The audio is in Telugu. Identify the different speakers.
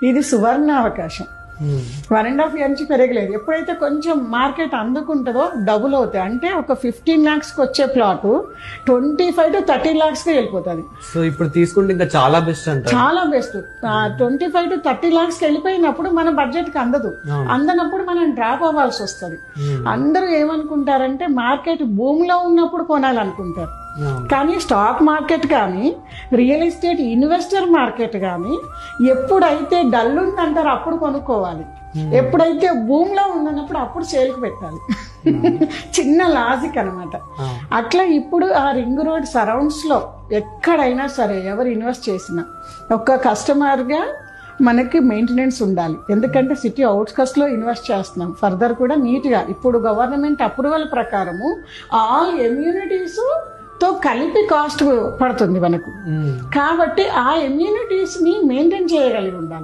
Speaker 1: ఇది సువర్ణ అవకాశం. 1.5 year నుంచి పెరగలేదు. ఎప్పుడైతే కొంచెం మార్కెట్ అందుకుంటుందో డబుల్ అవుతాయి. అంటే ఒక 15 lakhs వచ్చే ప్లాట్ 25 to 30 lakhs వెళ్ళిపోతుంది.
Speaker 2: సో ఇప్పుడు తీసుకుంటే ఇంకా చాలా బెస్ట్ అంట.
Speaker 1: చాలా బెస్ట్. 25 to 30 lakhs వెళ్ళిపోయినప్పుడు మన బడ్జెట్ కి అందనప్పుడు మనం డ్రాప్ అవ్వాల్సి వస్తుంది. అందరూ ఏమనుకుంటారంటే మార్కెట్ భూమిలో ఉన్నప్పుడు కొనాలనుకుంటారు. కానీ స్టాక్ మార్కెట్ కానీ రియల్ ఎస్టేట్ ఇన్వెస్టర్ మార్కెట్ కానీ ఎప్పుడైతే డల్ ఉందంటారో అప్పుడు కొనుక్కోవాలి. ఎప్పుడైతే భూమిలో ఉందన్నప్పుడు అప్పుడు సేల్కి పెట్టాలి. చిన్న లాజిక్ అనమాట. అట్లా ఇప్పుడు ఆ రింగ్ రోడ్ సరౌండ్స్ లో ఎక్కడైనా సరే ఎవరు ఇన్వెస్ట్ చేసినా ఒక కస్టమర్గా మనకి మెయింటెనెన్స్ ఉండాలి. ఎందుకంటే సిటీ అవుట్స్కట్స్ లో ఇన్వెస్ట్ చేస్తున్నాం. ఫర్దర్ కూడా నీట్గా ఇప్పుడు గవర్నమెంట్ అప్రూవల్ ప్రకారము ఆల్ ఎమ్యూనిటీస్ తో కలిపి కాస్ట్ పడుతుంది మనకు. కాబట్టి ఆ ఎమ్యూనిటీస్ ని మెయింటైన్ చేయగలిగి ఉండాలి.